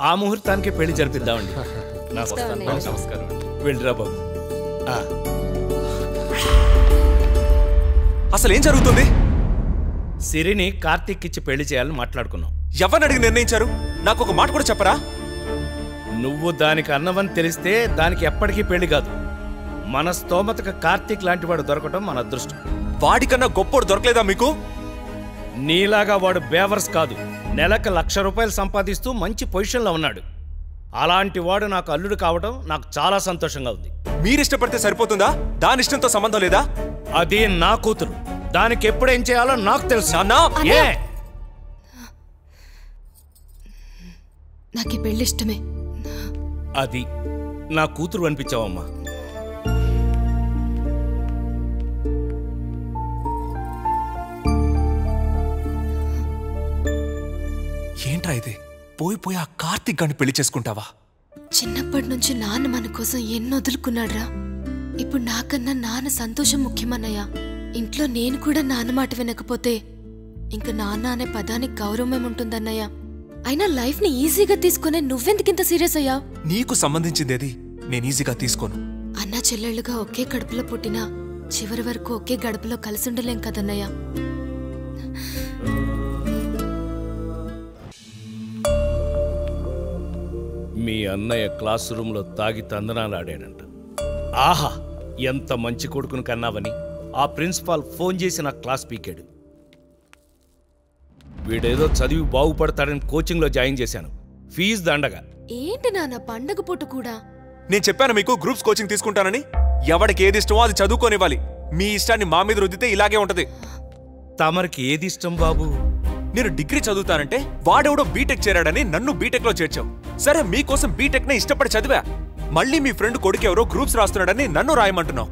ఆ ముహూర్తానికి పెళ్లి జరిపిద్దామండి. నమస్కారం. వెళ్ళిరా బాబు. అసలు ఏం జరుగుతుంది? సిరిని కార్తీక్ ఇచ్చి పెళ్లి చేయాలని మాట్లాడుకున్నాం. ఎవరిని అడిగి నిర్ణయించారు? నాకు ఒక మాట కూడా చెప్పరా? నువ్వు దానికి అన్నవని తెలిస్తే దానికి ఎప్పటికీ పెళ్లి కాదు. మన స్తోమతకు కార్తీక్ లాంటి వాడు దొరకటం మన అదృష్టం. వాడికన్నా గొప్పోడు దొరకలేదా మీకు? నీలాగా వాడు బేవర్స్ కాదు. నెలకు 1,00,000 రూపాయలు సంపాదిస్తూ మంచి పొజిషన్లో ఉన్నాడు. అలాంటి వాడు నాకు అల్లుడు కావడం నాకు చాలా సంతోషంగా ఉంది. మీరిష్టపడితే సరిపోతుందా? దాని ఇష్టంతో సంబంధం లేదా? అది నా కూతురు. దానికి ఎప్పుడేం చేయాలో నాకు తెలుసు. నాకు పెళ్లి ఇష్టమే. అది నా కూతురు అనిపించావమ్మా. ఏంట్రా ఇది? పోయి ఆ కార్తీక్ గాని పెళ్లి చేసుకుంటావా? చిన్నప్పటి నుంచి నాన్న మన కోసం ఎన్నో వదులుకున్నాడ్రా. ఇప్పుడు నాకన్నా నాన్న సంతోషం ముఖ్యమన్నయ్య. ఇంట్లో నేను కూడా నాన్న మాట వినకపోతే ఇంక నాన్న అనే పదానికి గౌరవం ఏముంటుందన్నయ్య. అయినా లైఫ్ ని ఈజీగా తీసుకునే నువ్వెందుకింత సీరియస్ అయ్యా? నీకు సంబంధించిందేది నేను ఈజీగా తీసుకోను. అన్నా చెల్లెళ్ళుగా ఒకే కడుపులో పుట్టినా చివరి వరకు ఒకే గడపలో కలిసి ఉండలేం కదన్నయ్య. మీ అన్నయ్య క్లాస్ రూమ్లో తాగి తందనాలాడాడంట. ఆహా, ఎంత మంచి కొడుకును కన్నావని ఆ ప్రిన్సిపాల్ ఫోన్ చేసి నా క్లాస్ పీకాడు. వీడేదో చదివి బాగుపడతాడని కోచింగ్లో జాయిన్ చేశాను. ఫీజు దండగా. ఏంటి నాన్న పండగ పూట కూడా? నేను చెప్పాను మీకు గ్రూప్స్ కోచింగ్ తీసుకుంటానని. ఎవరికి ఏది ఇష్టమో అది చదువుకోనివ్వాలి. మీ ఇష్టాన్ని మా మీద రుద్దితే ఇలాగే ఉంటది. తమరికి ఏది ఇష్టం బాబు? నేను డిగ్రీ చదువుతానంటే వాడెవడో బీటెక్ చేరాడని నన్ను బీటెక్ లో చేర్చావు. సరే, మీకోసం బీటెక్ నే ఇష్టపడి చదివా. మళ్ళీ మీ ఫ్రెండ్ కొడుకు ఎవరో గ్రూప్స్ రాస్తున్నాడని నన్ను రాయమంటున్నావు.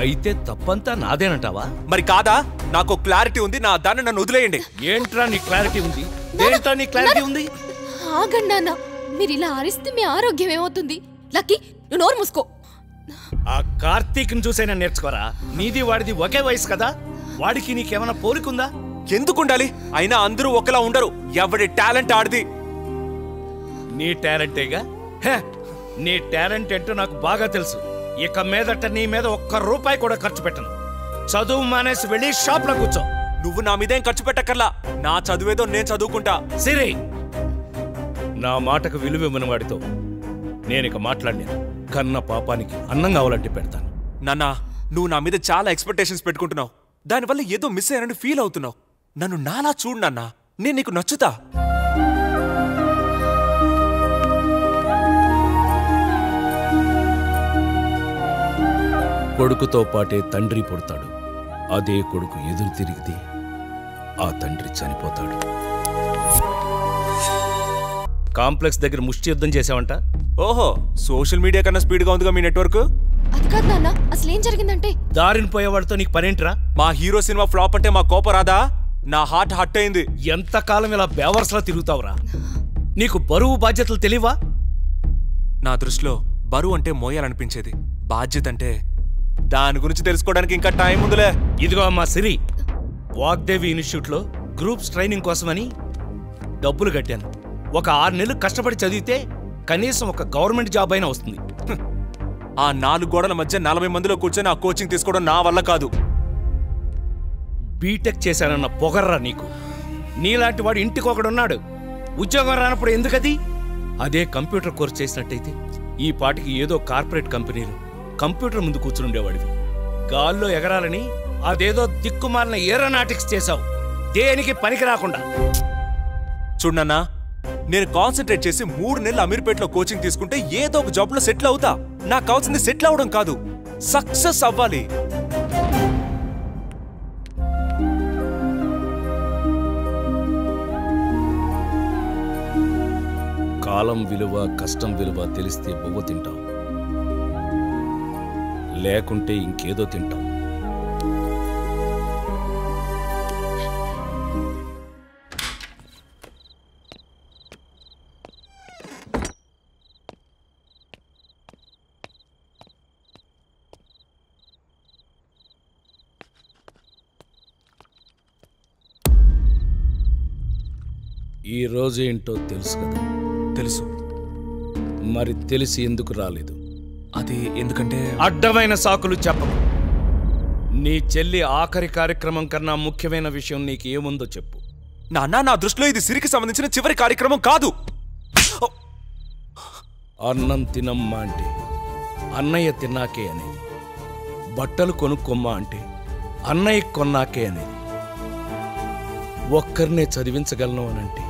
అయితే తప్పంతా నాదేనంటావా? మరి కాదా? నాకు క్లారిటీ ఉంది. నా దాన్ని నన్ను వదిలేయండి. ఏంట్రా నీ క్లారిటీ ఉంది? ఏంట్రా నీ క్లారిటీ ఉంది? ఆగండి నాన్న, మీరు ఇలా అరిస్తే మీ ఆరోగ్యం ఏమవుతుంది? లక్కీ, నువ్వు నోరు మూసుకో. ఆ కార్తీక్ ని చూసైనా నేర్చుకోరా. నీది వాడిది ఒకే వయసు కదా. వాడికి నీకేమైనా పోలికుందా? ఎందుకుండాలి? అయినా అందరూ ఒకలా ఉండరు. ఎవడి టాలెంట్ ఆడిది. నీ టాలెంటేగా. నీ టాలెంట్ ఏంటో నాకు బాగా తెలుసు. ఇక మీదట నీ మీద ₹1 కూడా ఖర్చు పెట్టను. చదువు మానేసి వెళ్ళి షాప్ లో కూర్చో. నువ్వు నా మీదేం ఖర్చు పెట్టక్కర్లా. నా చదువేదో నేను చదువుకుంటా. సిరి, నా మాటకు విలువివ్వని వాడితో నేనిక మాట్లాడలేను. కన్న పాపానికి అన్నం కావాలంటే పెడతాను. నాన్నా, నువ్వు నా మీద చాలా ఎక్స్పెక్టేషన్స్ పెట్టుకుంటున్నావు. దానివల్ల ఏదో మిస్ అయ్యానని ఫీల్ అవుతున్నావు. నన్ను నాలా చూడు నాన్నా. నేను నీకు నచ్చుతా. కొడుకుతో పాటే తండ్రి పుడతాడు. అదే కొడుకు ఎదురు తిరిగితే ఆ తండ్రి చనిపోతాడు. కాంప్లెక్స్ దగ్గర ముష్టి యుద్ధం చేసావంట. ఓహో, సోషల్ మీడియా కన్నా స్పీడ్గా ఉందిగా మీ నెట్వర్క్. అది కాదు నాన్న, అసలు ఏం జరిగిందంటే? దారిని పోయేవాడితో నీకు పనేంట్రా? మా హీరో సినిమా ఫ్లాప్ అంటే మా కోపం రాదా? నా హార్ట్ హట్ అయింది. ఎంతకాలం ఇలా బేవర్స్లా తిరుగుతావురా? నీకు బరువు బాధ్యతలు తెలియవా? నా దృష్టిలో బరువు అంటే మోయాలనిపించేది. బాధ్యత అంటే దాని గురించి తెలుసుకోవడానికి ఇంకా టైం ఉందిలే. ఇదిగో అమ్మా సిరి, వాగ్దేవి ఇన్స్టిట్యూట్లో గ్రూప్స్ ట్రైనింగ్ కోసమని డబ్బులు కట్టాను. ఒక 6 నెలలు కష్టపడి చదివితే కనీసం ఒక గవర్నమెంట్ జాబ్ అయినా వస్తుంది. ఆ 4 గోడల మధ్య 40 మందిలో కూర్చొని ఆ కోచింగ్ తీసుకోవడం నా వల్ల కాదు. బీటెక్ చేశానన్న పొగర్రా నీకు. నీలాంటి వాడు ఇంటికి ఒకడున్నాడు. ఉద్యోగం రానప్పుడు ఎందుకది? అదే కంప్యూటర్ కోర్స్ చేసినట్టయితే ఈ పాటికి ఏదో కార్పొరేట్ కంపెనీలో కంప్యూటర్ ముందు కూర్చుండేవాడివి. గాల్లో ఎగరాలని అదేదో దిక్కుమాలిన ఏరోనాటిక్స్ చేశావు. దేనికి పనికి రాకుండా. చూడన్నా, నేను కాన్సన్ట్రేట్ చేసి 3 నెలలు అమీర్పేటలో కోచింగ్ తీసుకుంటే ఏదో ఒక జాబ్ లో సెటిల్ అవుతా. నాకు కావాల్సింది సెటిల్ అవడం కాదు, సక్సెస్ అవ్వాలి. కాలం విలువ, కష్టం విలువ తెలిస్తే బొవ్వ తింటాం, లేకుంటే ఇంకేదో తింటాం. ఈ రోజు ఏంటో తెలుసు కదా. తెలుసు. మరి తెలిసి ఎందుకు రాలేదు? అది ఎందుకంటే అడ్డమైన సాకులు చెప్పకు. నీ చెల్లి ఆఖరి కార్యక్రమం కన్నా ముఖ్యమైన విషయం నీకు ఏముందో చెప్పు. నాన్న, నా దృష్టిలో ఇది సిరికి సంబంధించిన చివరి కార్యక్రమం కాదు. అన్నం తినమ్మా అంటే అన్నయ్య తిన్నాకే అనేది, బట్టలు కొనుక్కోమ్మా అంటే అన్నయ్య కొన్నాకే అనేది, ఒక్కరినే చదివించగలను అనంటే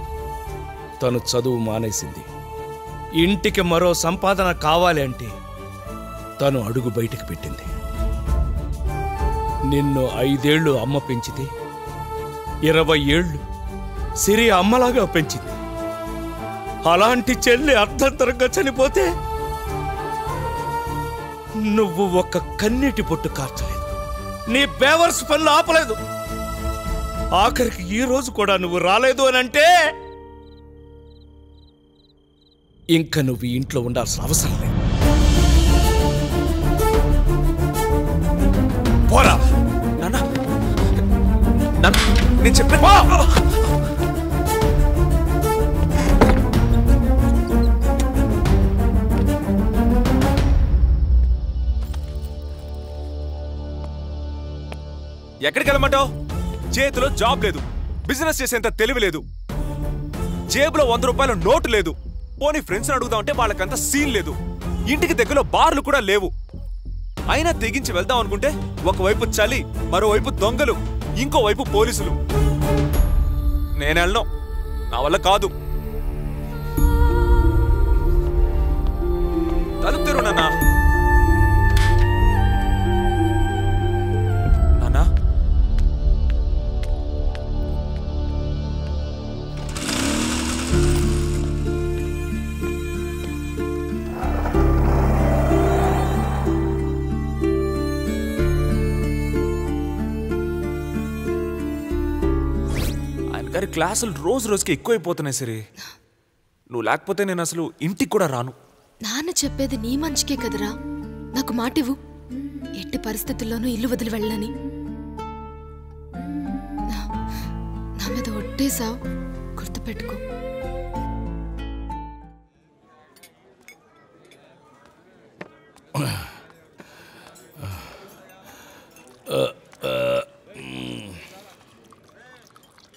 తను చదువు మానేసింది. ఇంటికి మరో సంపాదన కావాలి అంటే తను అడుగు బయటికి పెట్టింది. నిన్ను 5 ఏళ్ళు అమ్మ పెంచితే 20 ఏళ్ళు సిరి అమ్మలాగా పెంచింది. అలాంటి చెల్లి అర్థంతరంగా చనిపోతే నువ్వు ఒక్క కన్నీటి పొట్టు కార్చలేదు, నీ బేవర్స్ పనులు ఆపలేదు. ఆఖరికి ఈ రోజు కూడా నువ్వు రాలేదు అనంటే ఇంకా నువ్వు ఇంట్లో ఉండాల్సిన అవసరం లేదు. పోరా. నాన్న, నేను చెప్పే ఎక్కడికి వెళ్ళమంటావు? చేతిలో జాబ్ లేదు, బిజినెస్ చేసేంత తెలివి లేదు, జేబులో 100 రూపాయల నోటు లేదు. పోనీ ఫ్రెండ్స్ అడుగుదాం అంటే వాళ్ళకంత సీన్ లేదు. ఇంటికి దగ్గరలో బార్లు కూడా లేవు. అయినా తెగించి వెళ్దాం అనుకుంటే ఒకవైపు చలి, మరోవైపు దొంగలు, ఇంకోవైపు పోలీసులు. నేను వెళ్ళను, నా వల్ల కాదు. తలుపు తెరు నాన్నా. నాన్నా, గారి క్లాసులు రోజు రోజుకి ఎక్కువైపోతున్నాయి సరే. నువ్వు లేకపోతే నేను అసలు ఇంటికి కూడా రాను. నాన్న చెప్పేది నీ మంచికే కదరా. నాకు మాటివ్వు, ఎట్టి పరిస్థితుల్లోనూ ఇల్లు వదిలి వెళ్ళని. నా మీద ఒట్టేసా, గుర్తుపెట్టుకో.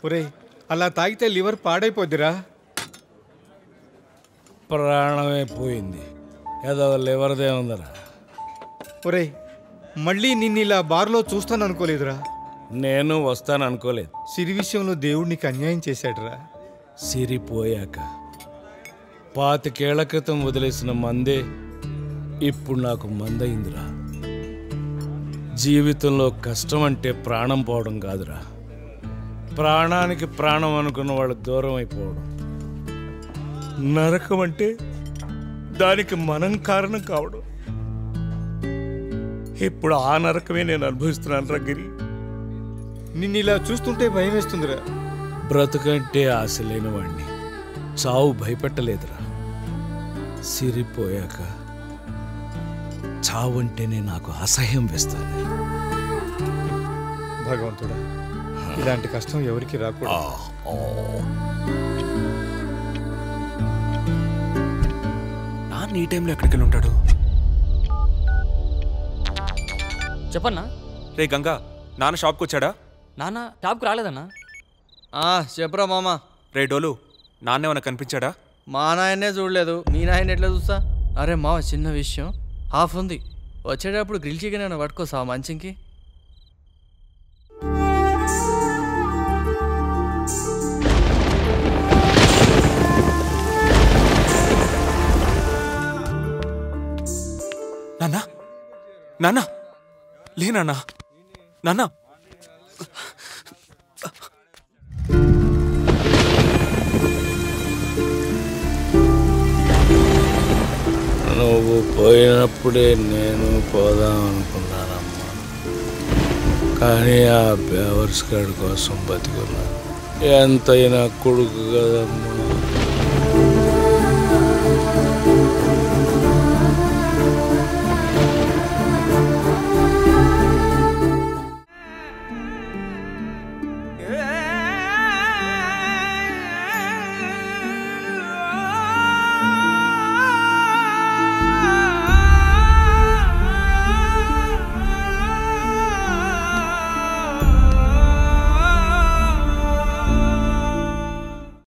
ఒరే, అలా తాగితే లివర్ పాడైపోద్దిరా. ప్రాణమే పోయింది, ఏదో లివర్దే ఉందరా. ఒరే, మళ్ళీ నిన్ను ఇలా బార్లో చూస్తాను అనుకోలేదురా. నేను వస్తాను అనుకోలేదు. సిరి విషయంలో దేవుడు నీకు అన్యాయం చేశాడురా. సిరిపోయాక 25 ఏళ్ల క్రితం వదిలేసిన మందే ఇప్పుడు నాకు మందయిందిరా. జీవితంలో కష్టం అంటే ప్రాణం పోవడం కాదురా, ప్రాణానికి ప్రాణం అనుకున్న వాళ్ళు దూరం అయిపోవడం. నరకం అంటే దానికి మనం కారణం కావడం. ఇప్పుడు ఆ నరకమే నేను అనుభవిస్తున్నాను రా గిరి. నిన్ను ఇలా చూస్తుంటే భయం వేస్తుందిరా. బ్రతుకంటే ఆశ లేనివాణ్ణి చావు భయపెట్టలేదురా. సిరిపోయాక చావంటేనే నాకు అసహ్యం వేస్తుంది. భగవంతుడా, ఇలాంటి కష్టం ఎవరికి రాకూడదు. నాన్న ఈ టైంలో ఎక్కడికి వెళ్ళి ఉంటాడు? చెప్పన్నా. రే గంగా, నాన్న షాప్కి వచ్చాడా? నాన్న షాప్కి రాలేదన్నా. చెప్పరా మామ. రే డోలు, నాన్న ఏమైనా కనిపించాడా? మా నాయనే చూడలేదు, మీ నాయన ఎట్లా చూస్తా? అరే మావ, చిన్న విషయం, హాఫ్ ఉంది, వచ్చేటప్పుడు గ్రిల్ చికెన్ ఏమైనా పట్టుకోసావా మంచికి? నాన్నా, నాన్నా, లే నాన్నా, నాన్నా. నువ్వు పోయినప్పుడే నేను పోదాం అనుకున్నానమ్మా, కానీ ఆ బేవర్స్ గాడి కోసం బతికున్నాను. ఎంతైనా కొడుకు కదమ్మా.